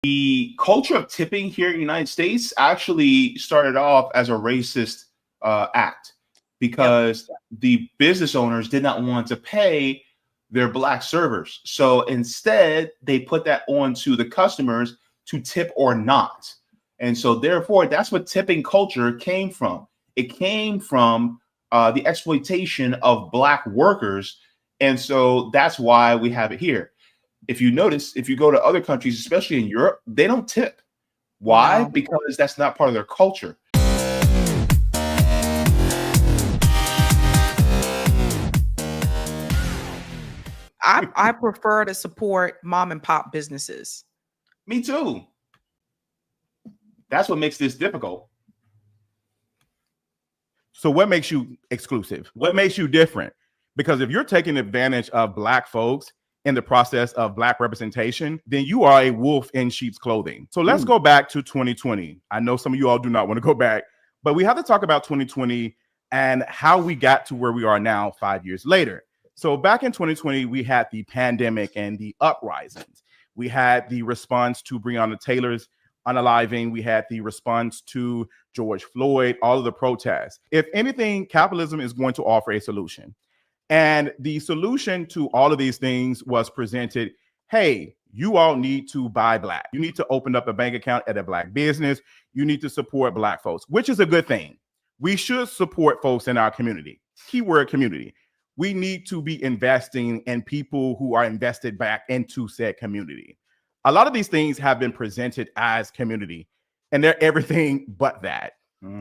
The culture of tipping here in the United States actually started off as a racist act because the business owners did not want to pay their black servers. So instead, they put that on to the customers to tip or not. And so therefore, that's what tipping culture came from. It came from the exploitation of black workers. And so that's why we have it here. If you notice, if you go to other countries, especially in Europe, they don't tip. Why? No. Because that's not part of their culture. I prefer to support mom and pop businesses. Me too. That's what makes this difficult. So what makes you exclusive? What makes you different? Because if you're taking advantage of black folks in the process of black representation, then you are a wolf in sheep's clothing. So let's go back to 2020. I know some of you all do not want to go back, but we have to talk about 2020 and how we got to where we are now 5 years later. So back in 2020, we had the pandemic and the uprisings. We had the response to Breonna Taylor's unaliving. We had the response to George Floyd, all of the protests. If anything, capitalism is going to offer a solution. And the solution to all of these things was presented, hey, you all need to buy black. You need to open up a bank account at a black business. You need to support black folks, which is a good thing. We should support folks in our community. Keyword community. We need to be investing in people who are invested back into said community. A lot of these things have been presented as community, and they're everything but that.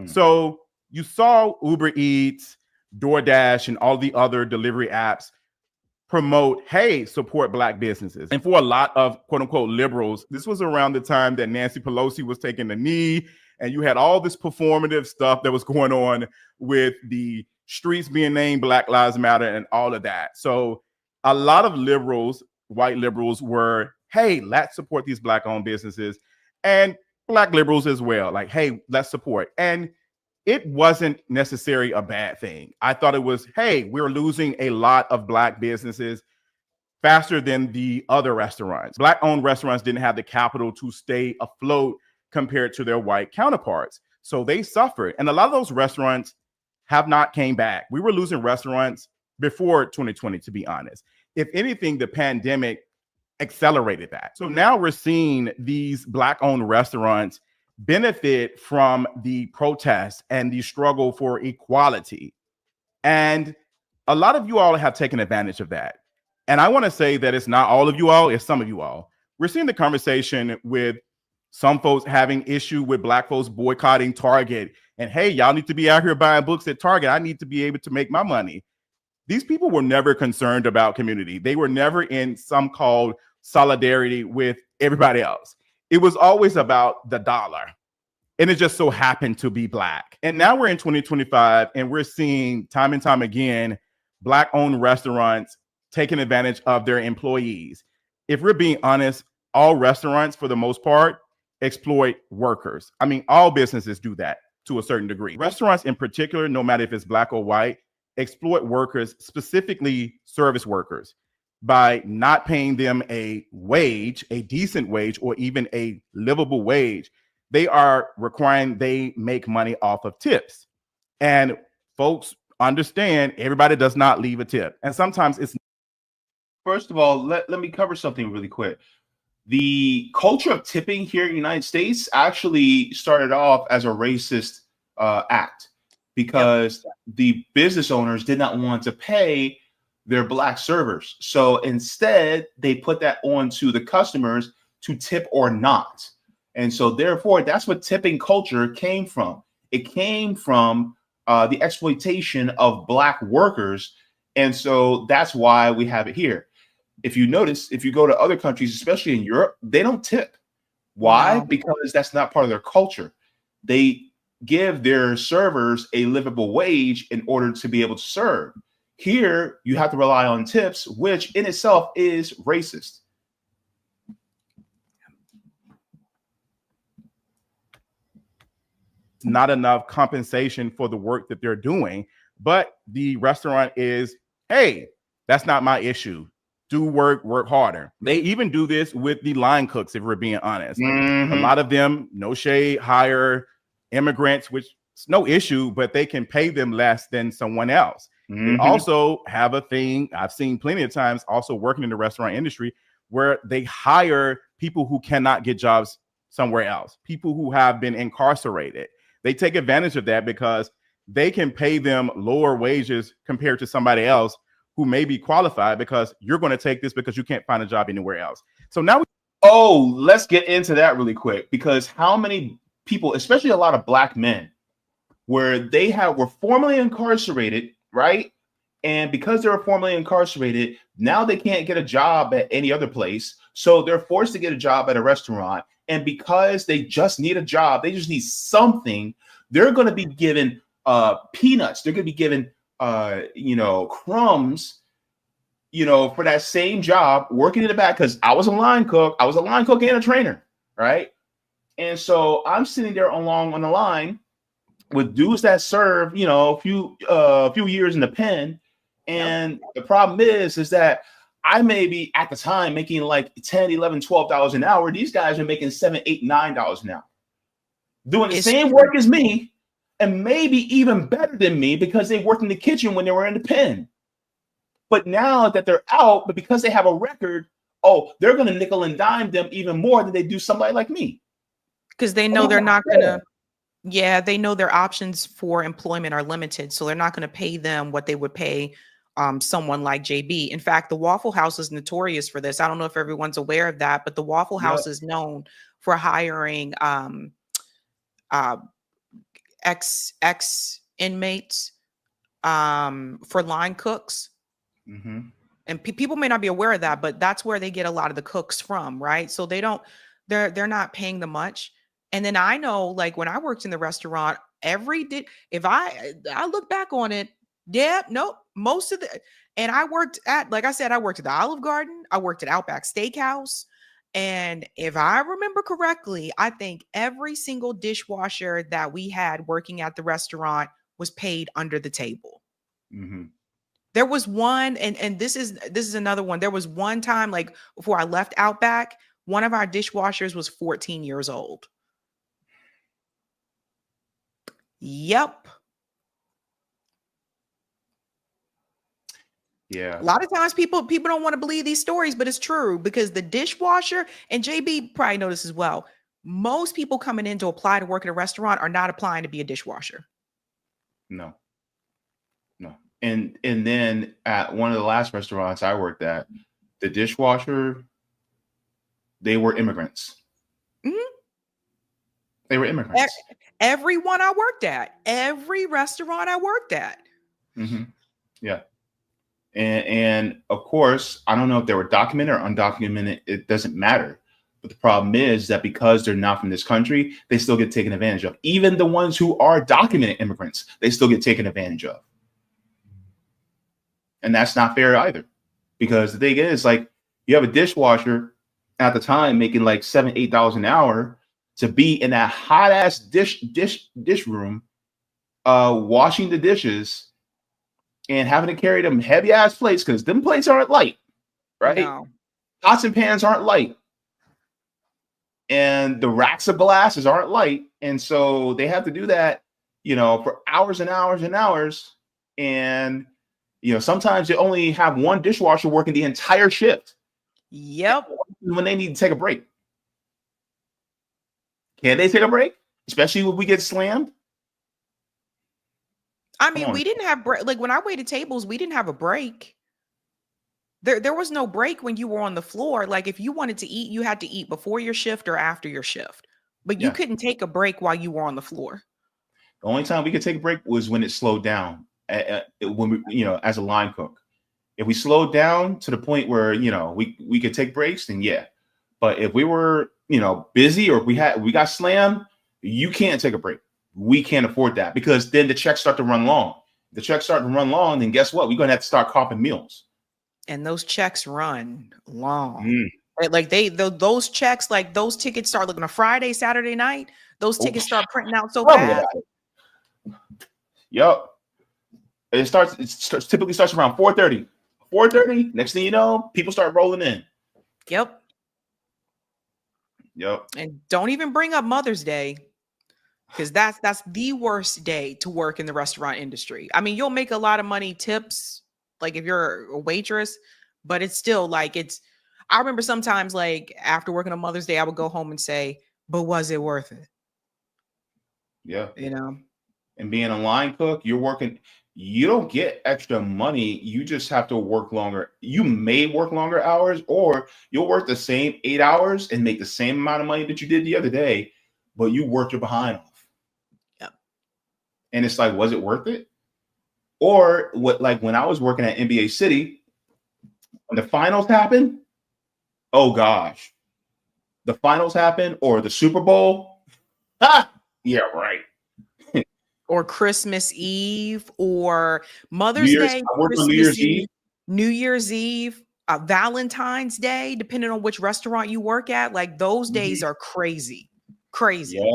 So you saw Uber Eats, DoorDash, and all the other delivery apps promote, hey, support black businesses. And for a lot of quote unquote liberals, this was around the time that Nancy Pelosi was taking the knee, and you had all this performative stuff that was going on with the streets being named Black Lives Matter and all of that. So a lot of liberals, white liberals, were, hey, let's support these black owned businesses, and black liberals as well. Like, hey, let's support. And it wasn't necessarily a bad thing. I thought it was, hey, we're losing a lot of black businesses faster than the other restaurants. Black owned restaurants didn't have the capital to stay afloat compared to their white counterparts. So they suffered. And a lot of those restaurants have not came back. We were losing restaurants before 2020, to be honest. If anything, the pandemic accelerated that. So now we're seeing these black-owned restaurants benefit from the protests and the struggle for equality. And a lot of you all have taken advantage of that. And I want to say that it's not all of you all, it's some of you all. We're seeing the conversation with some folks having issue with black folks boycotting Target. And hey, y'all need to be out here buying books at Target. I need to be able to make my money. These people were never concerned about community. They were never in some called solidarity with everybody else. It was always about the dollar. And it just so happened to be black. And now we're in 2025 and we're seeing time and time again, black-owned restaurants taking advantage of their employees. If we're being honest, all restaurants, for the most part, exploit workers. I mean, all businesses do that to a certain degree. Restaurants in particular, no matter if it's black or white, exploit workers, specifically service workers, by not paying them a wage, a decent wage, or even a livable wage. They are requiring they make money off of tips. And folks understand everybody does not leave a tip. And sometimes it's... First of all, let me cover something really quick. The culture of tipping here in the United States actually started off as a racist act because the business owners did not want to pay their black servers. So instead, they put that on to the customers to tip or not. And so therefore, that's what tipping culture came from. It came from the exploitation of black workers. And so that's why we have it here. If you notice, if you go to other countries, especially in Europe, they don't tip. Why? No. Because that's not part of their culture. They give their servers a livable wage in order to be able to serve. Here, you have to rely on tips, which in itself is racist. Not enough compensation for the work that they're doing, but the restaurant is, hey, that's not my issue. do work harder. They even do this with the line cooks, if we're being honest. Mhm. A lot of them, no shade, hire immigrants, which is no issue, but they can pay them less than someone else. They Mhm. also have a thing I've seen plenty of times also working in the restaurant industry where they hire people who cannot get jobs somewhere else, people who have been incarcerated. They take advantage of that because they can pay them lower wages compared to somebody else who may be qualified, because you're going to take this because you can't find a job anywhere else. So now Let's get into that really quick, because how many people, especially a lot of black men, were formerly incarcerated, right? And because they were formerly incarcerated, now they can't get a job at any other place. So they're forced to get a job at a restaurant. And because they just need a job, they just need something, they're going to be given peanuts. They're going to be given crumbs, for that same job working in the back. Because I was a line cook and a trainer, right? And so I'm sitting there along on the line with dudes that serve, a few years in the pen. And the problem is that I may be at the time making like $10, $11, $12 an hour. These guys are making $7, $8, $9 an hour, doing the same work as me, and maybe even better than me, because they worked in the kitchen when they were in the pen. But now that they're out, but because they have a record, they're going to nickel and dime them even more than they do somebody like me. Because they know they're not going to. Yeah, they know their options for employment are limited, so they're not going to pay them what they would pay someone like JB. In fact, the Waffle House is notorious for this. I don't know if everyone's aware of that, but the Waffle House is known for hiring ex inmates for line cooks. Mm-hmm. And people may not be aware of that, but that's where they get a lot of the cooks from, right? So they're not paying them much. And then I know, like when I worked in the restaurant, if I look back on it, most of the, and I worked at, like I said, I worked at the Olive Garden, I worked at Outback Steakhouse. And if I remember correctly, I think every single dishwasher that we had working at the restaurant was paid under the table. Mm-hmm. There was one, and this is another one. There was one time, like before I left Outback, one of our dishwashers was 14 years old. Yep. Yeah. A lot of times people don't want to believe these stories, but it's true, because the dishwasher, and JB probably know this as well, most people coming in to apply to work at a restaurant are not applying to be a dishwasher. No. And then at one of the last restaurants I worked at, the dishwasher, they were immigrants. Mm-hmm. They were immigrants. Everyone I worked at, every restaurant I worked at. Mm-hmm. Yeah. And of course, I don't know if they were documented or undocumented. It doesn't matter. But the problem is that because they're not from this country, they still get taken advantage of. Even the ones who are documented immigrants, they still get taken advantage of. And that's not fair either. Because the thing is, like, you have a dishwasher at the time making like $7, $8 an hour to be in that hot ass dish room, washing the dishes and having to carry them heavy ass plates, because them plates aren't light, right? No. Pots and pans aren't light. And the racks of glasses aren't light. And so they have to do that, for hours and hours and hours. And, sometimes they only have one dishwasher working the entire shift. Yep. When they need to take a break. Can they take a break? Especially when we get slammed? I mean, we didn't have break. Like when I waited tables, we didn't have a break. There was no break when you were on the floor. Like if you wanted to eat, you had to eat before your shift or after your shift. But you couldn't take a break while you were on the floor. The only time we could take a break was when it slowed down. When we, as a line cook. If we slowed down to the point where, we could take breaks, then yeah. But if we were, busy or we got slammed, you can't take a break. We can't afford that, because then the checks start to run long. The checks start to run long, then guess what? We're going to have to start copping meals. And those checks run long. Right? Like those checks, like those tickets start looking on a Friday, Saturday night. Those tickets start printing out so fast. Yep. It typically starts around 4:30, 4:30. Next thing you know, people start rolling in. Yep. Yep. And don't even bring up Mother's Day, because that's the worst day to work in the restaurant industry. I mean, you'll make a lot of money tips, like if you're a waitress, but it's still like I remember sometimes like after working on Mother's Day, I would go home and say, but was it worth it? Yeah. You know? And being a line cook, you don't get extra money. You just have to work longer. You may work longer hours, or you'll work the same 8 hours and make the same amount of money that you did the other day, but you worked your behind off. Yep. And it's like, was it worth it? Or what, like when I was working at NBA City, when the finals happened, oh gosh. The finals happened, or the Super Bowl. Yeah, right. Or Christmas Eve, or New Mother's Year's, Day, I worked on New Christmas Year's Eve. New Year's Eve, Valentine's Day, depending on which restaurant you work at. Like those days are crazy. Yep.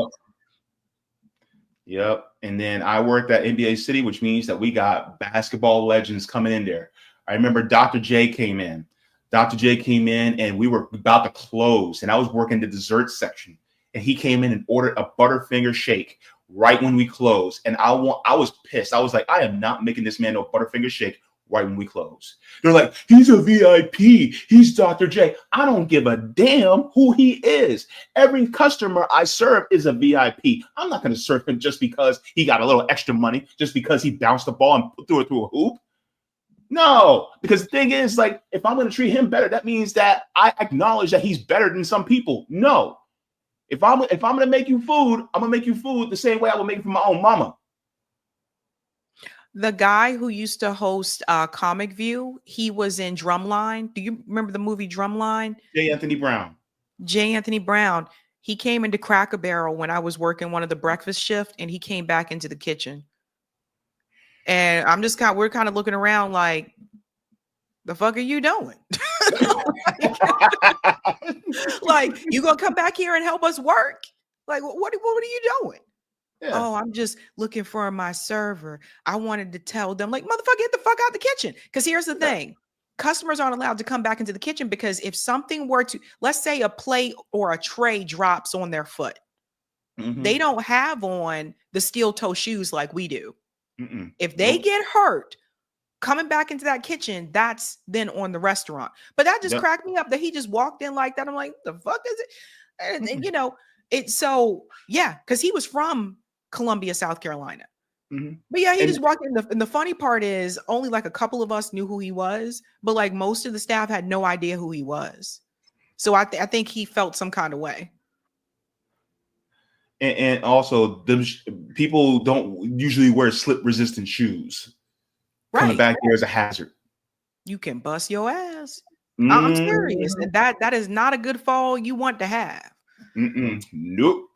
Yep. And then I worked at NBA City, which means that we got basketball legends coming in there. I remember Dr. J came in. Dr. J came in and we were about to close, and I was working the dessert section. And he came in and ordered a Butterfinger shake right when we closed. And I was pissed. I was like, I am not making this man no Butterfinger shake right when we close. They're like, he's a VIP. He's Dr. J. I don't give a damn who he is. Every customer I serve is a VIP. I'm not going to serve him just because he got a little extra money, just because he bounced the ball and threw it through a hoop. No, because the thing is, like, if I'm going to treat him better, that means that I acknowledge that he's better than some people. No. If I'm going to make you food, I'm going to make you food the same way I would make it for my own mama. The guy who used to host Comic View, he was in Drumline. Do you remember the movie Drumline? J. Anthony Brown. J. Anthony Brown. He came into Cracker Barrel when I was working one of the breakfast shift, and he came back into the kitchen. And we're kind of looking around like, the fuck are you doing? Like, you gonna come back here and help us work? Like, what are you doing? Yeah. Oh, I'm just looking for my server. I wanted to tell them, like, motherfucker, get the fuck out the kitchen. Because here's the thing. Customers aren't allowed to come back into the kitchen, because if something were to, let's say a plate or a tray drops on their foot, they don't have on the steel toe shoes like we do. If they get hurt coming back into that kitchen, that's then on the restaurant. But that just cracked me up that he just walked in like that. I'm like, the fuck is it? And you know, it's so, yeah, because he was from Columbia, South Carolina. But yeah, he just walked in. And the funny part is only like a couple of us knew who he was, but like most of the staff had no idea who he was. So I think he felt some kind of way. And also, people don't usually wear slip-resistant shoes. Right. Coming back here is a hazard. You can bust your ass. I'm serious. And that is not a good fall you want to have. Nope.